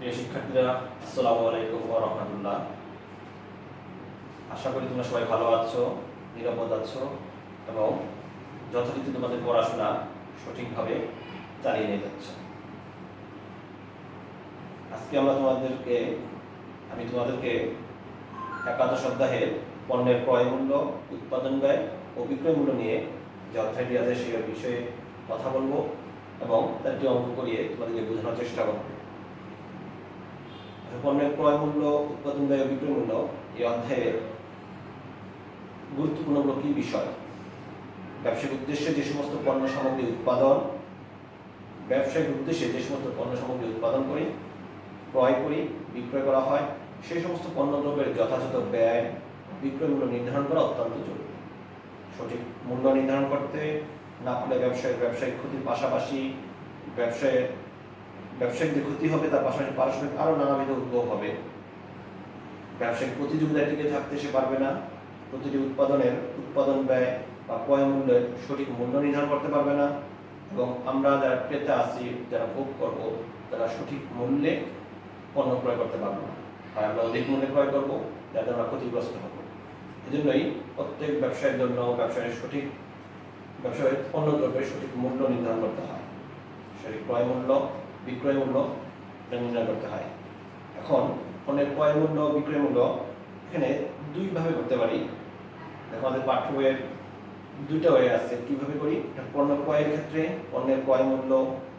প্রিয় শিক্ষার্থীরা, আসসালামু আলাইকুম ওয়া রাহমাতুল্লাহ। আশা করি তোমরা সবাই ভালো আছো, নিরাপদ আছো এবং যথারীতি তোমাদের পড়াশোনা সঠিকভাবে চালিয়ে নিয়ে যাচ্ছ। আজকে আমি তোমাদেরকে একাদশ অধ্যায়ের পণ্যের ক্রয় মূল্য, উৎপাদন ব্যয় ও বিক্রয় মূল্য নিয়ে যে অধ্যায়টি আছে সেই বিষয়ে কথা বলবো এবং তার একটি অঙ্ক করিয়ে তোমাদেরকে বোঝানোর চেষ্টা করবো। পণ্যের ক্রয় মূল্য, উৎপাদন ব্যয় ও বিক্রয় মূল্য এই অধ্যায়ের গুরুত্বপূর্ণ কি বিষয়? ব্যবসায়িক উদ্দেশ্যে যে সমস্ত পণ্য সামগ্রী উৎপাদন করি, ক্রয় করি, বিক্রয় করা হয়, সেই সমস্ত পণ্য দ্রব্যের যথাযথ ব্যয়, বিক্রয় মূল্য নির্ধারণ করা অত্যন্ত জরুরি। সঠিক মূল্য নির্ধারণ করতে না পারলে ব্যবসায়িক ক্ষতির পাশাপাশি ব্যবসায়িক যে ক্ষতি হবে তার পাশাপাশি পারস্পরিক আরও নানাবিধ উদ্ভব হবে। ব্যবসায়িক প্রতিযোগিতায় টিকে থাকতে সে পারবে না। প্রতিটি উৎপাদন ব্যয় বা ক্রয় মূল্যের সঠিক মূল্য নির্ধারণ করতে পারবে না এবং আমরা যারা ক্রেতা আছি, যারা ভোগ করব, তারা সঠিক মূল্যে পণ্য ক্রয় করতে পারবো না। আর আমরা অধিক মূল্যে ক্রয় করবো, যাতে আমরা ক্ষতিগ্রস্ত হব। এজন্যই প্রত্যেক ব্যবসায়ের জন্য ব্যবসায়ের পণ্য দ্রব্যের সঠিক মূল্য নির্ধারণ করতে হয়। সঠিক ক্রয় মূল্য, বিক্রয় মূল্য নির্ণয় করতে হয়। এখন পণ্যের ক্রয় মূল্য, বিক্রয় মূল্য এখানে দুইভাবে করতে পারি। দেখো, আমাদের পাঠ্য বইয়ের দুইটা ওয়ে আছে কিভাবে করি। পণ্য ক্রয়ের ক্ষেত্রে পণ্যের ক্রয় মূল্য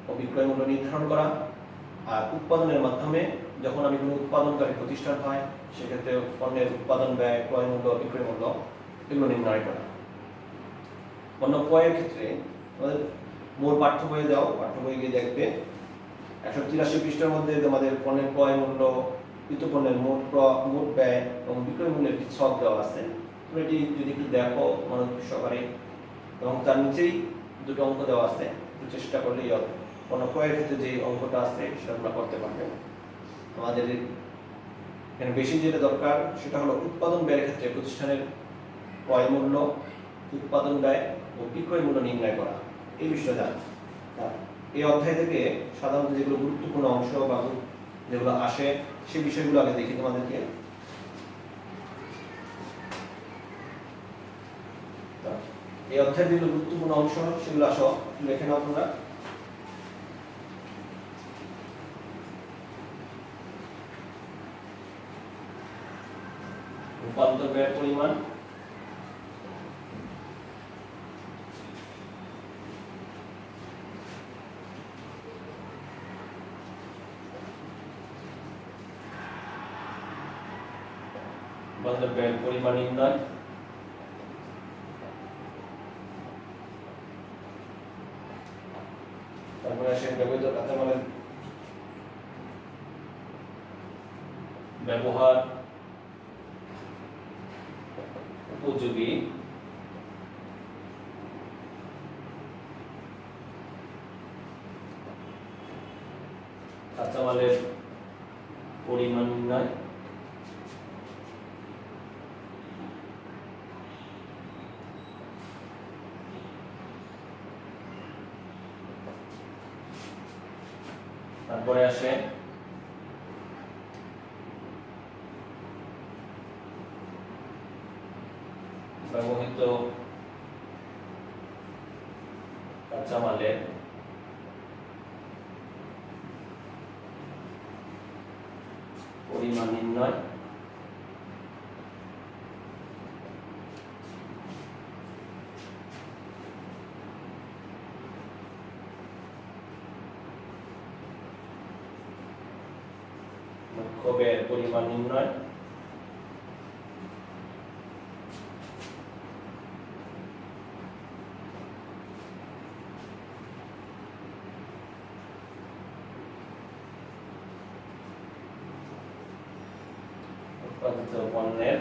ও বিক্রয় মূল্য নির্ধারণ করা, আর উৎপাদনের মাধ্যমে যখন আমি কোনো উৎপাদনকারী প্রতিষ্ঠান হয় সেক্ষেত্রে পণ্যের উৎপাদন ব্যয়, ক্রয় মূল্য, বিক্রয় মূল্য এগুলো নির্ণয় করা। পণ্য ক্রয়ের ক্ষেত্রে আমাদের মূল পাঠ্য বইয়ে গিয়ে দেখবে 183 পৃষ্ঠার মধ্যে আমাদের পণ্যের ক্রয় মূল্য, পণ্যের মোট ব্যয় এবং বিক্রয় মূল্যের একটি ছক দেওয়া আছে। তুমি এটি যদি একটু দেখো মনোযোগ সহকারে, এবং তার নিচেই দুটো অঙ্ক দেওয়া আছে। একটু চেষ্টা করলে পণ্য ক্রয়ের ক্ষেত্রে যে অঙ্কটা আছে সেটা আমরা করতে পারবে। আমাদের এখানে বেশি যেটা দরকার সেটা হলো উৎপাদন ব্যয়ের ক্ষেত্রে প্রতিষ্ঠানের ক্রয় মূল্য, উৎপাদন ব্যয় ও বিক্রয় মূল্য নির্ণয় করা, এই বিষয়টা। এই অধ্যায় থেকে সাধারণত যেগুলো গুরুত্বপূর্ণ অংশ বা যেগুলো আসে সেই বিষয়গুলো আগে দেখি তোমাদেরকে। এই অধ্যায়ের যেগুলো গুরুত্বপূর্ণ অংশ সেগুলো আসো লিখে নাও তোমরা। রূপান্তর ব্যয়ের পরিমাণ, ব্যয়ের পরিমাণ নির্ণয়, তারপরে আসে ব্যবহৃত কাঁচামালের ব্যবহার, উপযোগী, কাঁচামালের পরিমাণ নির্ণয়, তারপরে আসে ব্যবহৃত কাঁচামালের পরিমাণ নির্ণয়, মুখ্য ব্যয়ের পরিমাণ নির্ণয়, উৎপাদিত পণ্যের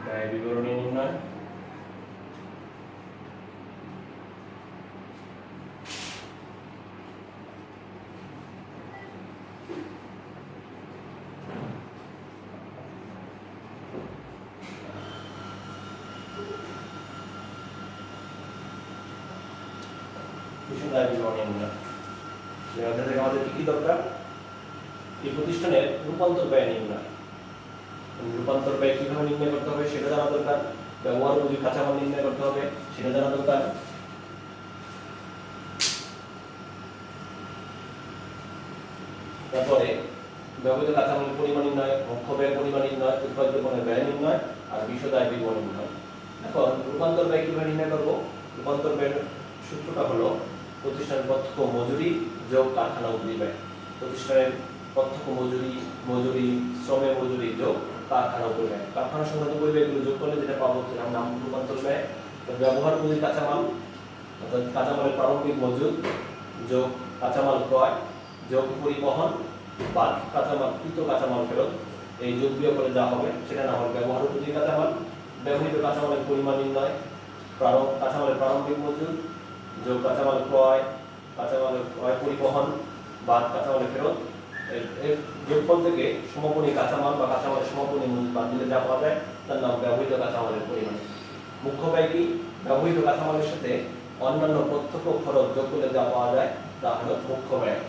ব্যয় বিবরণী নির্ণয়, বিশদ বিবরণ নির্ণয়। এখান থেকে আমাদের কি দরকার? এই প্রতিষ্ঠানের রূপান্তর ব্যয় নির্ণয়। রূপান্তর ব্যয় কিভাবে নির্ণয় করতে হবে সেটা জানা দরকার। ব্যবহার উপযোগী কাঁচামাল নির্ণয় করতে হবে সেটা জানা দরকার। তারপরে ব্যবহৃত কাঁচামালের পরিমাণ নির্ণয়, মুখ্য ব্যয় পরিমাণ নির্ণয়, উৎপাদিত পণ্যের ব্যয় নির্ণয় আর বিশদ আয় বিবরণ নির্ণয়। এখন রূপান্তর ব্যয় কিভাবে নির্ণয় করব? রূপান্তর ব্যয়ের সূত্রটা হলো প্রতিষ্ঠানের প্রত্যক্ষ মজুরি যোগ কারখানা উপরি ব্যয়। প্রতিষ্ঠানের প্রত্যক্ষ মজুরি শ্রমের মজুরি যোগ কারখানা উপরি ব্যয়। কারখানা সংক্রান্ত উপরি ব্যয়গুলো যোগ করলে যেটা পাবো সেটার নাম রূপান্তর ব্যয়। ব্যবহার উপযোগী কাঁচামাল অর্থাৎ কাঁচামালের প্রারম্ভিক মজুদ যোগ কাঁচামাল ক্রয় যোগ পরিবহন বা কাঁচামাল ফেরত, এই যোগ বিয়োগ করে যা হবে সেটা নাম হবে ব্যবহার উপযোগী কাঁচামাল। ব্যবহৃত কাঁচামালের পরিমাণ নির্ণয়, কাঁচামালের প্রারম্ভিক মজুদ যোগ কাঁচামালের ক্রয় পরিবহন বা কাঁচামালের ফেরত, এর যোগফল থেকে সমপরিমাণ কাঁচামাল বা কাঁচামালের সমপরিমাণ মজুদ বাদ দিলে যা পাওয়া যায় তার নাম ব্যবহৃত কাঁচামালের পরিমাণ। মুখ্য ব্যয় কি? ব্যবহৃত কাঁচামালের সাথে অন্যান্য প্রত্যক্ষ খরচ যোগ করলে যা পাওয়া যায় তা হলো মুখ্য ব্যয়।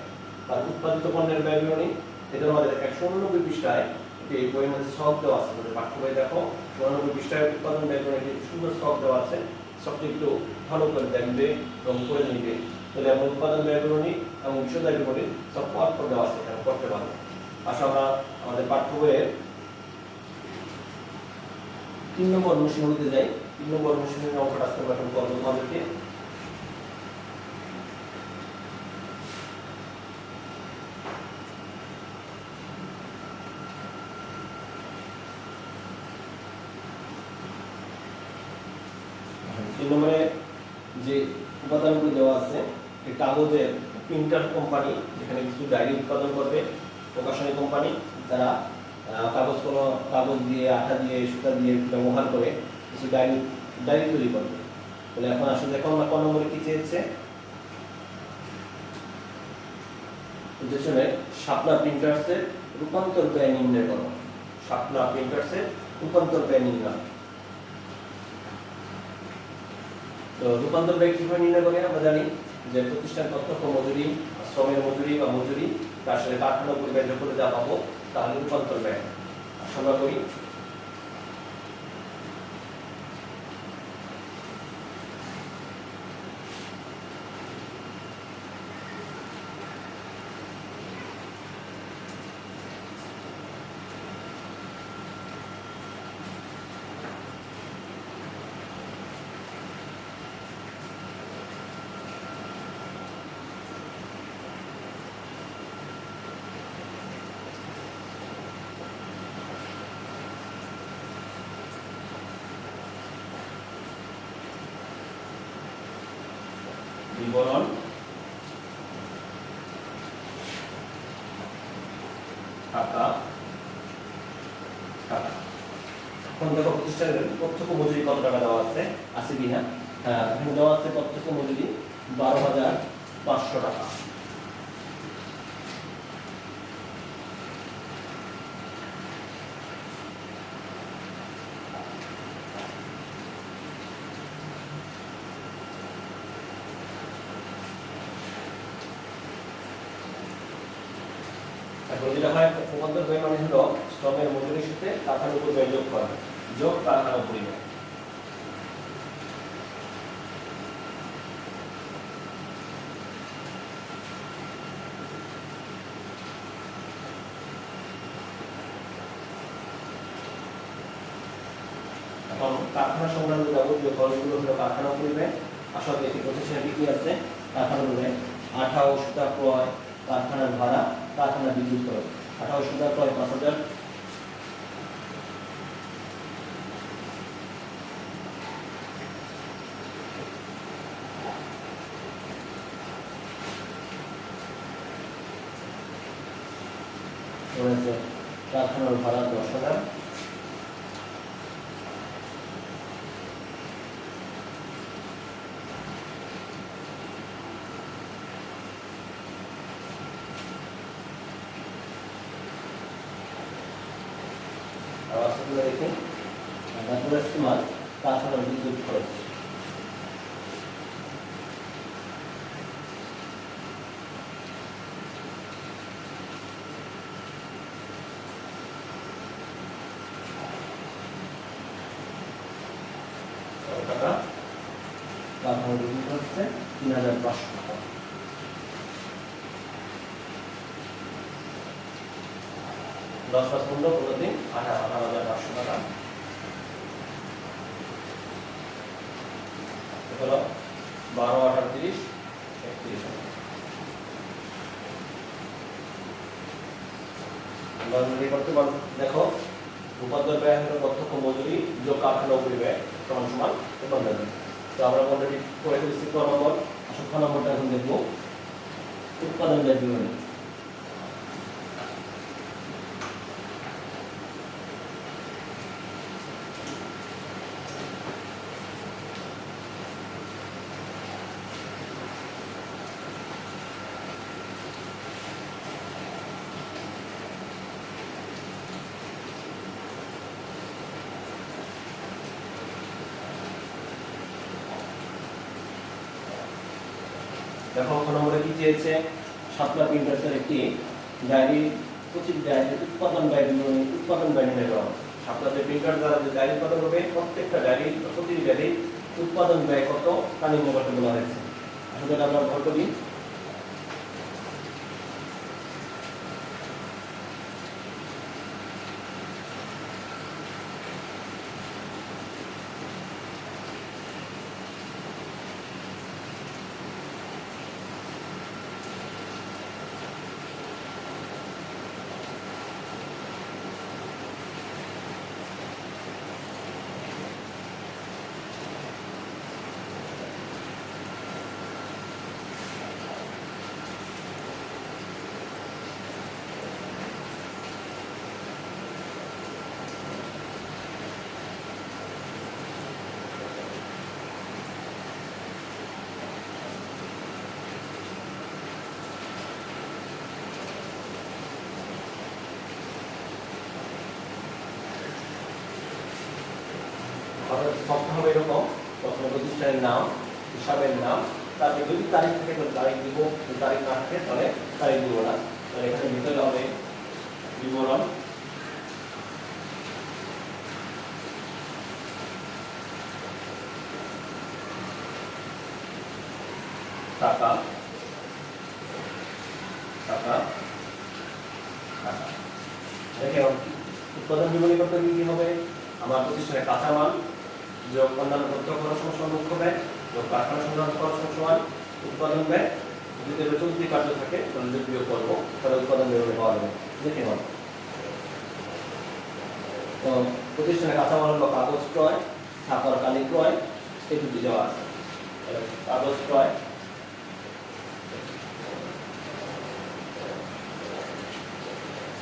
আর উৎপাদিত পণ্যের ব্যয় বিবরণী, এটা আমাদের 189 পৃষ্ঠায় এই বইয়ের মধ্যে ছক দেওয়া আছে। পাঠ্য বই দেখো 99 পৃষ্ঠায় উৎপাদন ব্যয় বিবরণী সুন্দর ছক দেওয়া আছে। ছকটি একটু ভালো করে দেখবে এবং করে নিবে, তাহলে আমরা উৎপাদন ব্যয় বিবরণী এবং বিশদ আয় বিবরণী সব পর দেওয়া আছে, এখানে করতে পারবো। আসলে আমরা আমাদের পাঠ্য বইয়ের 3 নম্বর অনুশীলনীতে যাই। 3 নম্বর অনুশীলনীর অঙ্কটা আজকে গঠন করবো তোমাদেরকে। নম্বরে যে উপাদানগুলো দেওয়া আছে, কাগজের প্রিন্টার কোম্পানি যেখানে কিছু ডায়েরি উৎপাদন করবে, প্রকাশনী কোম্পানি তারা কাগজ দিয়ে আঠা দিয়ে সুতা দিয়ে ব্যবহার করে কিছু ডায়েরি তৈরি করবে। তাহলে এখন আসলে দেখো আমরা কোন নম্বরে কি চেয়েছে? শাপলা প্রিন্টার্সের রূপান্তর ব্যয় নির্ণয় করো। শাপলা প্রিন্টার্সের রূপান্তর ব্যয় নির্ণয়। তো রূপান্তর ব্যয় কিভাবে নির্ণয় করে? আমরা জানি যে প্রতিষ্ঠান প্রত্যক্ষ মজুরি, শ্রমের মজুরি বা মজুরি তার সাথে কারখানা উপরি ব্যয় যোগ করে যা পাবো তাহলে রূপান্তর ব্যয়। আমরা করি বিবরণ টাকা। এখন দেখো প্রতিষ্ঠানের প্রত্যক্ষ মজুরি কত টাকা দেওয়া আছে কিনা? এখানে দেওয়া আছে প্রত্যক্ষ মজুরি 12,500 টাকা। যেটা হয় রূপান্তর ব্যয় মানে হলো শ্রমের মজুরির সাথে কারখানার উপর ব্যয় যোগ করা, যোগ কারখানার উপর ব্যয়। এখন কারখানা সংক্রান্ত যাবতীয় খরচগুলো হলো কারখানা উপর ব্যয়। আসলে এটি প্রতিষ্ঠানে কি আছে? কারখানার উপর ব্যয়, আঠা ও সুতা ক্রয়, কারখানার ভাড়া, কারখানা বিদ্যুৎ খরচ। আঠা ও সুতা ক্রয় 5,000, কারখানার ভাড়া 10,000, দেখুন কারখানার বিদ্যুৎ খরচ টাকা, কারখানা বিক্রি হচ্ছে 3,500 টাকা। 10 + 15 প্রতিদিন 18,500 টাকা। হলো 12, 18, 30, 31 টাকা। করতে পারো, দেখো উপাদ্য ব্যয় হলো প্রত্যক্ষ মজুরি যোগ কারখানা ব্যয় সমান সমান উৎপাদন ব্যয়। তো আমরা অলরেডি করে ফেলেছি ক নম্বর। আসলে ক নম্বরটা এখন দেখবো উৎপাদন ব্যয় বিবরণী। দেখো ক নম্বরে কি চেয়েছে, সাতটা প্রিন্টার্সের একটি ডায়েরি, প্রতি ডায়েরি উৎপাদন ব্যয় বিবরণী, উৎপাদন ব্যয় নির্ণয় করা। সাতটা যে প্রিন্টার দ্বারা যে ডায়েরি উৎপাদন করবে, প্রত্যেকটা ডায়েরি প্রতিটি ডায়েরি উৎপাদন ব্যয় কত তা নির্ণয় করতে বলা হয়েছে। আসলে আমরা ভর করি। সংখ্যা হবে এরকম, প্রথমে প্রতিষ্ঠানের নাম, হিসাবের নাম, তারপরে যদি তারিখ থেকে তারিখ দিব, তারিখ না থাকে তাহলে তারিখ দিব না। তাহলে এখানে ভিতরে হবে বিবরণ, টাকা টাকা টাকা। দেখে উৎপাদন বিবরণী করতে কি হবে, আমার প্রতিষ্ঠানের কাঁচামাল যোগ অন্যান্য প্রত্যক্ষ খরচ সমান মুখ্য ব্যয় যোগ কারখানা সংক্রান্ত খরচ সমান উৎপাদন ব্যয়। যদি চলতি কার্য থাকে তাহলে যদি বিয়োগ করবো তাহলে উৎপাদন বিবরণী পাওয়া যাবে। দেখে নাও, তো প্রতিষ্ঠানের কাঁচামাল হলো কাগজ ক্রয়, ছাপার কালি ক্রয়, এই দুটি দেওয়া আছে। কাগজ ক্রয়,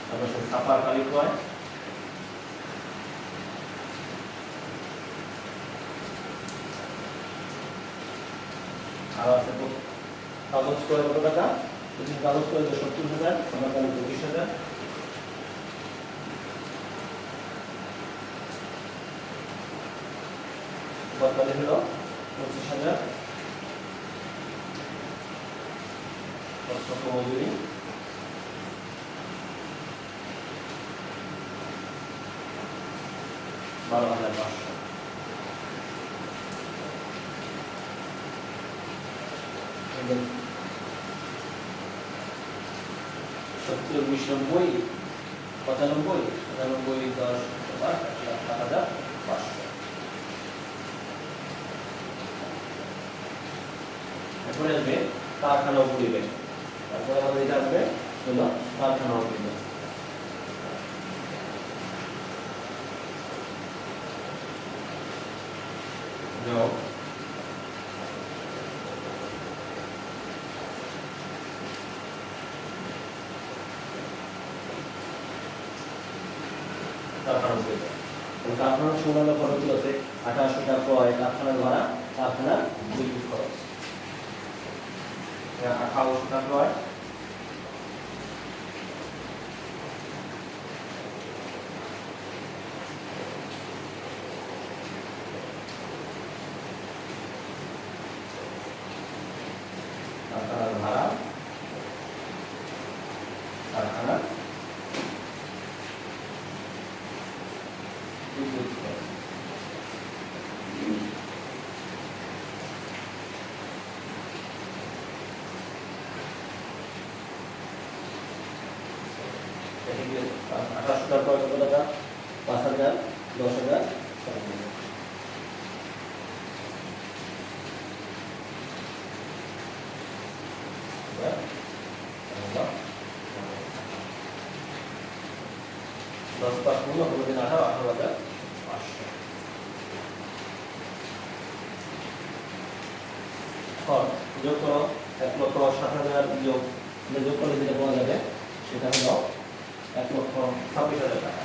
তারপর ছাপার কালি ক্রয়, আর আছে কাগজ ক্রয় কত টাকা, কাগজ ক্রয় 70,000, আমার কালি 25,000। বর্তমানে হলো 25,000। প্রত্যক্ষ মজুরি 12,500। সত্তর 20, 90, 95, 95, 10, 1,07,500। এরপরে আসবে কারখানা পরিবেশ, তারপরে আমাদের এটা আসবে হলো কারখানা পরিবেশ। যোগ কারখানা পরিবেশ। কারখানার সংলগ্ন খরচ আছে 2800 টাকা ক্রয়, কারখানার ভাড়া, কারখানার বিদ্যুৎ খরচ 2800 টাকা ক্রয়, কারখানার ভাড়া, কারখানার বিদ্যুৎ খরচ। 18,000 কত টাকা? 5,000, 10,000, 7,000। দশ পাঁচ পূর্ণ 18,500। এখন যোগ করো 1,07,000 যোগ করলে যেটা পাওয়া যাবে সেটা হলো 1,26,000 টাকা।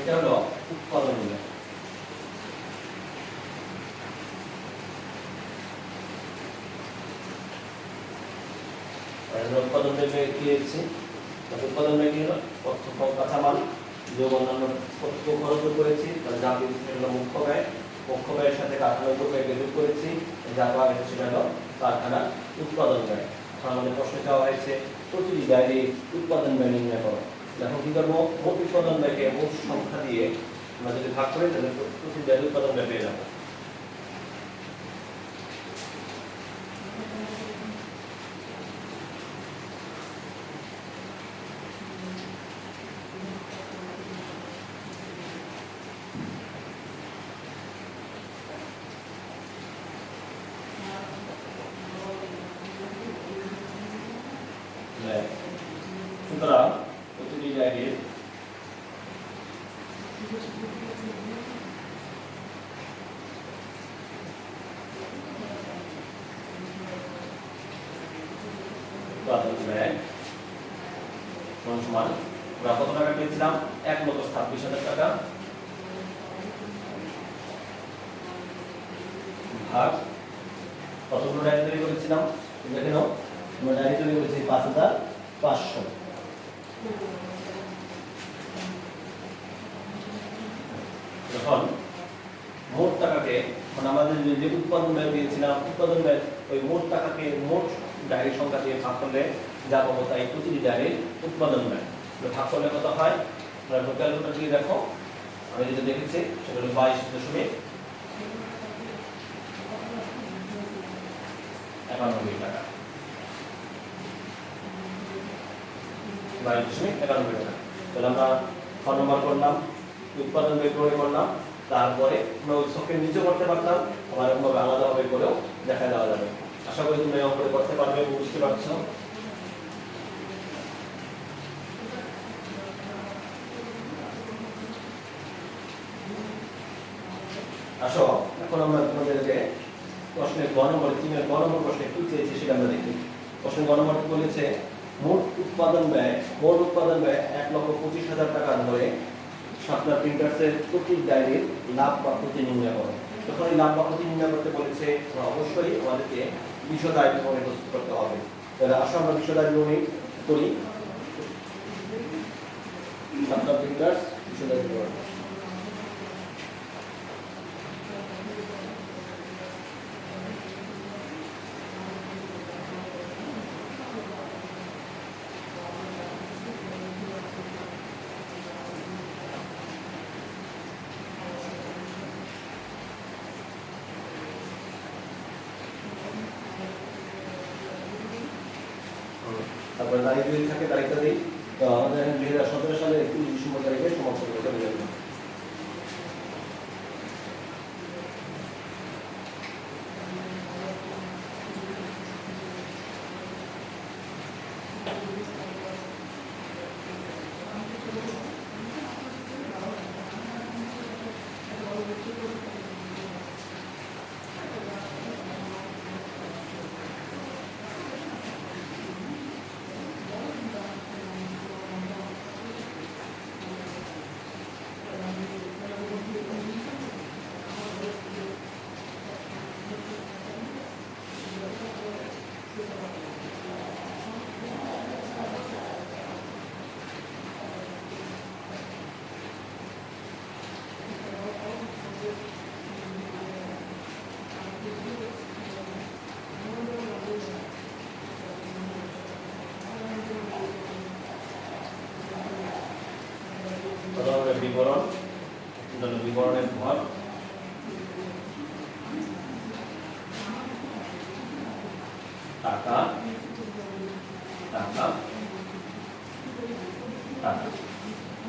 এটা হলো উৎপাদন মূল্য। উৎপাদন ব্যয় কি হচ্ছে? উৎপাদন ব্যয় কি হলো? প্রত্যক্ষ কাঁচামাল যোগ অন্যান্য প্রত্যক্ষ খরচ করেছি, যা পেয়েছি সেটা হলো মুখ্য ব্যয়। মুখ্য ব্যয়ের সাথে কারখানার উপর ব্যয় যোগ করেছি, যা পাওয়া গেছে সেটা হলো কারখানার উৎপাদন ব্যয়। এখন আমাদের প্রশ্ন চাওয়া হয়েছে প্রতিটি ব্যয়ের উৎপাদন ব্যয় নির্ণয় করো। এখন কি করবো? মোট উৎপাদন ব্যয়কে মোট সংখ্যা দিয়ে আমরা যদি ভাগ করি তাহলে প্রতিটি ব্যয়ের উৎপাদন ব্যয় পেয়ে যাবো। সুতরাং প্রতিটি ব্যয়ের উৎপাদন ব্যয় সমান আমরা কত টাকা পেয়েছিলাম? 1,26,000 টাকা ভাগ কতগুলো ডায়েরি তৈরি করেছিলাম? দেখে নাও, আমরা ডায়েরি তৈরি করেছি 5,500। এখন মোট টাকাকে মানে আমাদের যে উৎপাদন ব্যয় দিয়েছিলাম, উৎপাদন ব্যয় ওই মোট টাকাকে মোট ডায়েরি সংখ্যা দিয়ে ভাগ করলে যা পাবো তাই প্রতিটি ডায়েরির উৎপাদন ব্যয়। ভাগ করলে কত হয়? ক্যালকুলেটর দিয়ে দেখো, আমি যেটা দেখেছি সেটা হলো 22.91 টাকা। 22.91 টাকা। তাহলে আমরা খ নম্বর করলাম, উৎপাদন ব্যয় প্রয়োগ করলাম, তারপরে আমরা ওই ছকের নিচে করতে পারতাম, আবার এরকমভাবে আলাদাভাবে করেও দেখা দেওয়া যাবে। আশা করি তুমি অঙ্ক করতে পারবে, বুঝতে পারছো। আসো এখন আমরা তোমাদেরকে প্রশ্নের গ নম্বর 3-এর গ নম্বর প্রশ্নে কি চেয়েছি সেটা আমরা দেখি। প্রশ্নের গ নম্বর বলেছে মোট উৎপাদন ব্যয় 1,25,000 টাকা ধরে শাপলার প্রিন্টার্সের প্রতি ডায়েরির লাভ বা ক্ষতি নির্ণয় করো। যখন এই লাভ বা ক্ষতি নির্ণয় করতে বলেছে অবশ্যই আমাদেরকে বিশদ আয় বিবরণী প্রস্তুত করতে হবে। তাহলে আসো আমরা বিশদ আয় বিবরণী করি। শাপলার প্রিন্টার্স বিশদ আয় বিবরণী। তারপরে তারিখ যদি থাকে তারিখটা দিই, তো আমাদের 2017 সালে 31 ডিসেম্বর তারিখে সমাপ্ত করতে হবে। বিবরণ, বিবরণের ঘর, টাকা টাকা টাকা।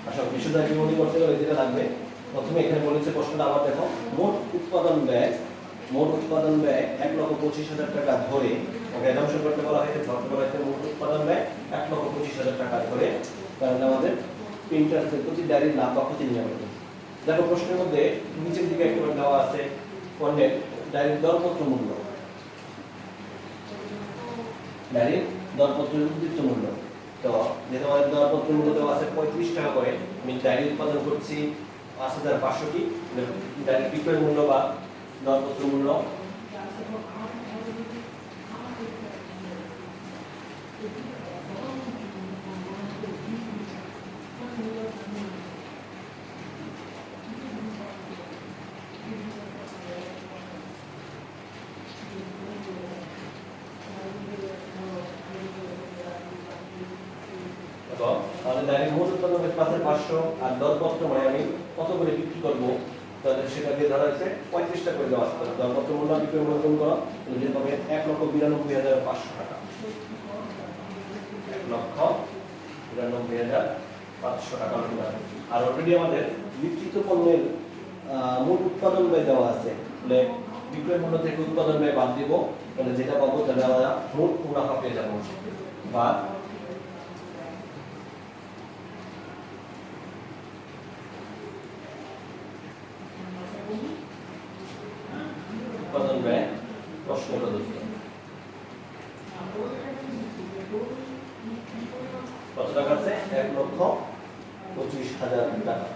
আসলে বিশুদ্ধ বিবরণী করতে গেলে যেটা লাগবে, প্রথমে এখানে বলেছে প্রশ্নটা আবার দেখো, মোট উৎপাদন ব্যয় 1,25,000 টাকা ধরে, ওকে ধ্বংস করতে বলা হয়েছে, ধরতে বলা হয়েছে মোট উৎপাদন ব্যয় 1,25,000 টাকা ধরে, কারণ আমাদের প্রিন্টার্সের প্রতি ডায়েরির লাভ বা ক্ষতি নির্ণয় করতে। দেখো প্রশ্নের মধ্যে নিচের দিকে একটা দেওয়া আছে পণ্যের ডায়েরির দরপত্র মূল্য, ডায়েরির দরপত্রের উদ্বৃত্ত মূল্য। তো যেহেতু আমাদের দরপত্র মূল্য দেওয়া আছে 35 টাকা করে, আমি ডায়েরি উৎপাদন করছি 5,500 টি, ডায়েরির বিক্রয় মূল্য বা দরপত্র মূল্য আমাদের ডায়েরির মোট উৎপাদন হচ্ছে 5,500, আর দরপত্র মানে আমি কত করে বিক্রি করবো, তাহলে সেটাকে ধরা হয়েছে 35 টাকা করে দেওয়া আছে। দরপত্র মূল্য বিক্রয় মূল্য গুণ করো, যে পাবে 1,92,500 টাকা, 1,92,500 টাকা হবে। আর অলরেডি আমাদের বিক্রিত পণ্যের মোট উৎপাদন ব্যয় দেওয়া আছে, তাহলে বিক্রয় মূল্য থেকে উৎপাদন ব্যয় বাদ দিব, তাহলে যেটা পাবো তাহলে আমরা মোট মুনাফা পেয়ে যাবো, বা উৎপাদন ব্যয় প্রশ্ন প্রদত্ত কত টাকা আছে? 1,25,000 টাকা।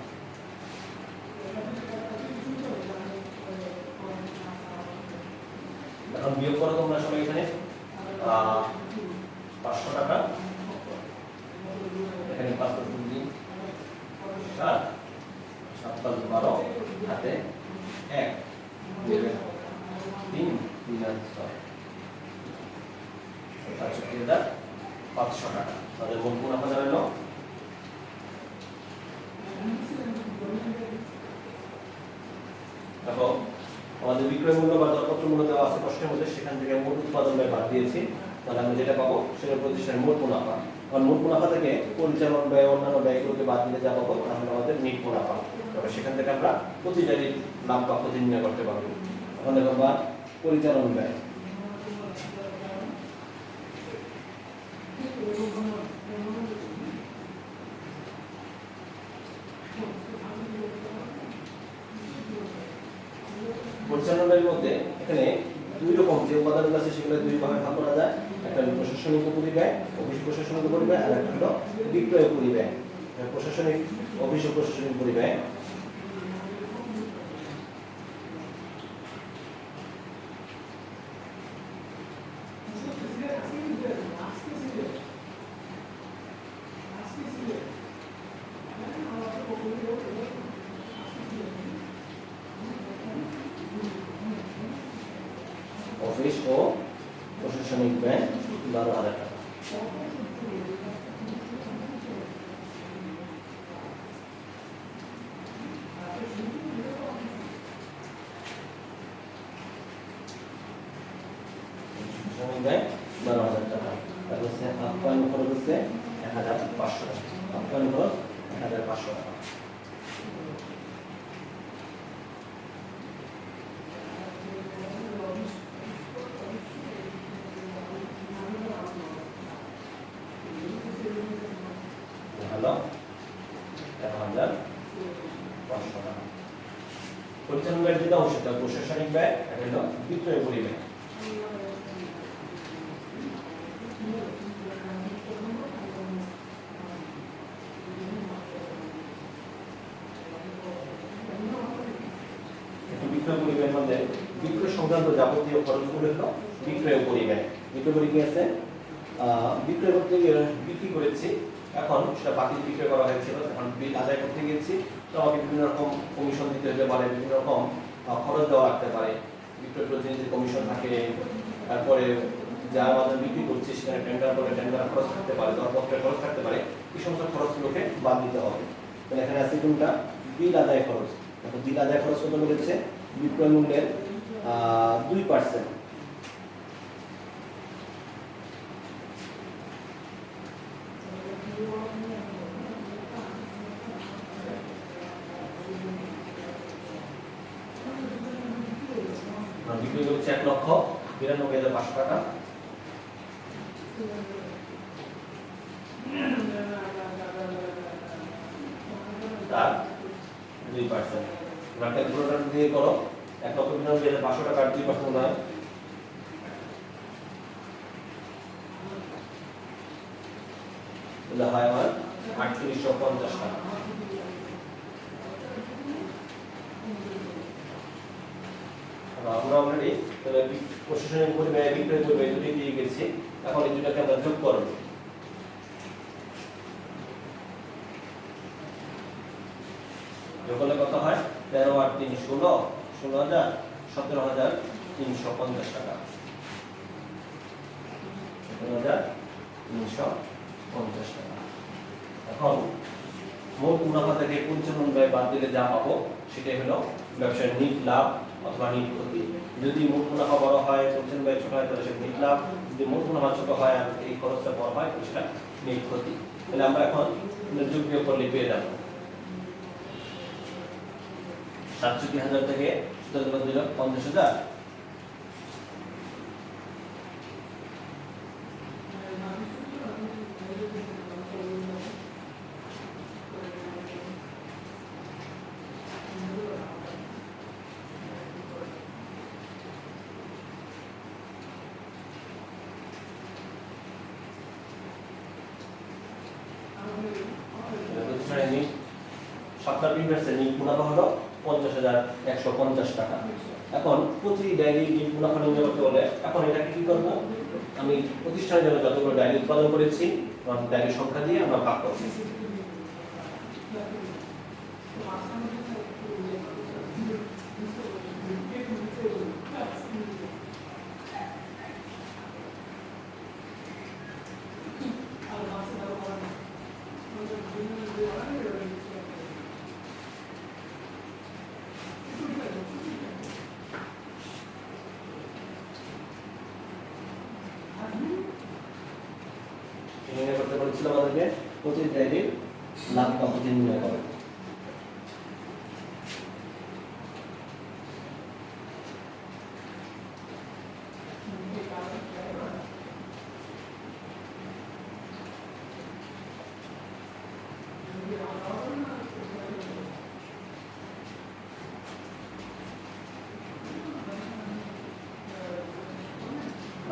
এখন বিয়োগ করো তোমরা সবাই এখানে 500 টাকা, এখানে 5 × 2 = 7, 7 × 12, হাতে 1, 3, 3 × 6, 65,500 টাকা। তাহলে মোট মুনাফা দাঁড়ালো দেখো আমাদের বিক্রয় মূল্য বা দরপত্র মূল্য দেওয়া আছে প্রশ্নের মধ্যে, সেখান থেকে মোট উৎপাদন ব্যয় বাদ দিয়েছি, তাহলে আমরা যেটা পাবো সেটা প্রতিষ্ঠানের মোট মুনাফা। আর মোট মুনাফা থেকে পরিচালন ব্যয় অন্যান্য ব্যয়গুলোকে বাদ দিলে যা পাবো তাহলে আমাদের নিট মুনাফা। তবে সেখান থেকে আমরা প্রতিটারই লাভ বা ক্ষতি নির্ণয় করতে পারবো। এখন দেখো বা পরিচালন ব্যয়, পরিচালন ব্যয়ের মধ্যে এখানে দুই রকম যে উপাদানগুলো আছে সেগুলো দুই ভাগে ভাগ করা যায়। একটা হলো প্রশাসনিক উপরিব্যয়, অফিস প্রশাসনিক উপরিব্যয়, আর একটা হলো বিক্রয় উপরিব্যয়। প্রশাসনিক অফিস ও প্রশাসনিক উপরিব্যয় অফিস ও প্রশাসনিক ব্যয় 12,000 টাকা। প্রশাসনিক ব্যয় 12,000 টাকা। তার হচ্ছে আপ্যায়ন খরচ হচ্ছে 1,500 টাকা। আপ্যায়ন খরচ 1,500 টাকা। পরিচালন ব্যয় যেটা অবশ্যই তার প্রশাসনিক ব্যয়, এটা হলো বিক্রয় পরিব্যয়। বিক্রয় পরিব্যয়ের মধ্যে বিক্রয় সংক্রান্ত যাবতীয় খরচগুলো হলো বিক্রয় পরিব্যয়। বিক্রয় পরিব্যয় আছে বিক্রয় করতে গিয়ে বিক্রি করেছি, এখন সেটা বাকি বিক্রয় করা হয়েছিল, এখন বিল আদায় করতে গিয়েছি, তো আমাকে বিভিন্ন রকম কমিশন দিতে হতে পারে, বিভিন্ন রকম খরচ দেওয়া রাখতে পারে, বিক্রয় প্রতিনিধির কমিশন থাকে, তারপরে যার মাধ্যমে বিক্রি করছি সেখানে টেন্ডার করে টেন্ডার খরচ থাকতে পারে, দরপত্রের খরচ থাকতে পারে, এই সমস্ত খরচগুলোকে বাদ দিতে হবে। তাহলে এখানে আছে কোনটা? বিল আদায় খরচ। এখন বিল আদায় খরচ কত বলেছে? বিক্রয় মূল্যের 2%। বিক্রি করেছি 1,92,500 টাকা। তার 2%। তোমরা ক্যালকুলেটর দিয়ে করো, 1,92,500 টাকার 2% হয় আমার 3850 টাকা। আমরা অলরেডি প্রশাসনিক পরিমাণে বিক্রয় করবে দুটি দিয়ে গেছি। এখন এই দুটাকে আমরা যোগ করব। যোগ করলে কত হয়? 13 আর 3 16, 16,000, 17,350 টাকা। 17,350 টাকা। এখন মোট মুনাফা থেকে পরিচালন ব্যয় বাদ দিলে যা পাবো সেটাই হলো ব্যবসার নিট লাভ অথবা নিট ক্ষতি। যদি মোট মুনাফা বড় হয়, পরিচালন ব্যয় ছোট হয়, তাহলে সেটা নিট লাভ। যদি মোট মুনাফা ছোট হয় আর এই খরচটা বড় হয়, তাহলে সেটা নিট ক্ষতি। তাহলে আমরা এখন যোগ বিয়োগ করলে পেয়ে যাব 67,000 থেকে 50,000। সরকার বিভাগের নিট মুনাফা হলো 50,150 টাকা। এখন প্রতি ডায়েরি নিট মুনাফা নির্ণয় করতে হলে এখন এটাকে কি করব? আমি প্রতিষ্ঠানের জন্য যতগুলো ডায়েরি উৎপাদন করেছি ডায়েরির সংখ্যা দিয়ে আমরা ভাগ করব। নির্ণয় করতে বলেছিলাম আমাদেরকে প্রতি ডায়েরির লাভ বা ক্ষতি নির্ণয় করো।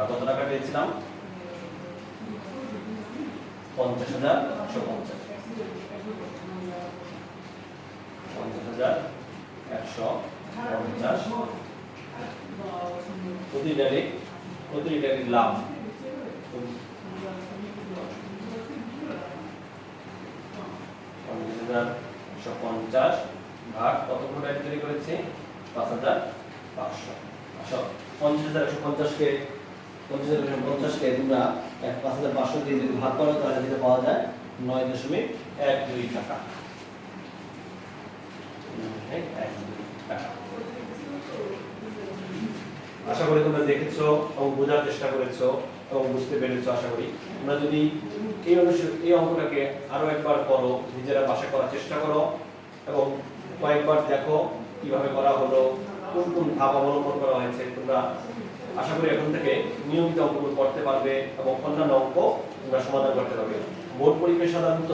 কত টাকা পেয়েছিলাম? 50,150। 50,150 প্রতি ডায়েরি লাভ। 50,150 ভাগ কতগুলো ডায়েরি তৈরি করেছি? 5,500। আচ্ছা, 50,150 কে তোমরা 5,500 দিয়ে যদি ভাগ করো তাহলে যেটা পাওয়া যায় 9.12 টাকা। আশা করি তোমরা দেখেছো এবং বোঝার চেষ্টা করেছো এবং বুঝতে পেরেছো। আশা করি তোমরা যদি এই অঙ্কটাকে আরো একবার করো, নিজেরা বাসায় করার চেষ্টা করো এবং কয়েকবার দেখো কিভাবে করা হলো, কোন কোন ধাপ অবলম্বন করা হয়েছে। তোমরা আশা করি এখন থেকে নিয়মিত অঙ্কগুলো করতে পারবে এবং অন্যান্য অঙ্ক তোমরা সমাধান করতে পারবে। বোর্ড পরীক্ষায় সাধারণত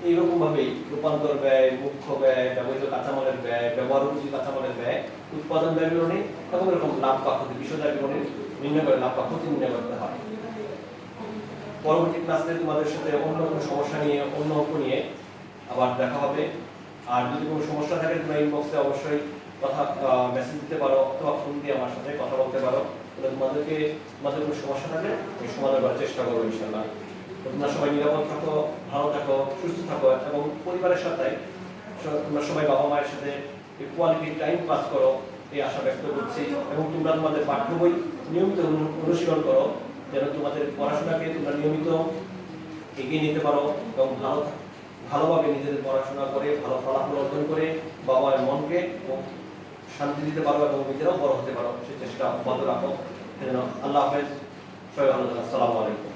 এইরকম ভাবেই রূপান্তর ব্যয়, মুখ্য ব্যয়, ব্যবহৃত কাঁচামালের ব্যয়, ব্যবহার উপযোগী কাঁচামালের ব্যয়, উৎপাদন ব্যয় বিবরণী এবং এরকম লাভ বা ক্ষতি বিষয় বিবরণী নির্ণয় করে লাভ বা ক্ষতি নির্ণয় করতে হয়। পরবর্তী ক্লাসে তোমাদের সাথে অন্য কোনো সমস্যা নিয়ে, অন্য অঙ্ক নিয়ে আবার দেখা হবে। আর যদি কোনো সমস্যা থাকে তোমরা ইনবক্সে অবশ্যই কথা মেসেজ দিতে পারো অথবা ফোন দিয়ে আমার সাথে কথা বলতে পারো। তোমাদের কোনো সমস্যা থাকলে আমি সমাধান করার চেষ্টা করবো ইনশাআল্লাহ। তোমরা সবাই নিরাপদ থাকো, ভালো থাকো, সুস্থ থাকো এবং পরিবারের সাথে তোমরা সবাই বাবা মায়ের সাথে কোয়ালিটি টাইম পাস করো এই আশা ব্যক্ত করছি। এবং তোমরা তোমাদের পাঠ্য বই নিয়মিত অনুশীলন করো যেন তোমাদের পড়াশোনাকে তোমরা নিয়মিত এগিয়ে নিতে পারো এবং ভালোভাবে নিজেদের পড়াশোনা করে ভালো ফলাফল অর্জন করে বাবা মায়ের মনকে শান্তি দিতে পারো এবং নিজেরাও বড় হতে পারো সেই চেষ্টা অব্যাহত রাখো। আল্লাহ হাফেজ, সবাই ভালো থাকো। আসসালামু আলাইকুম।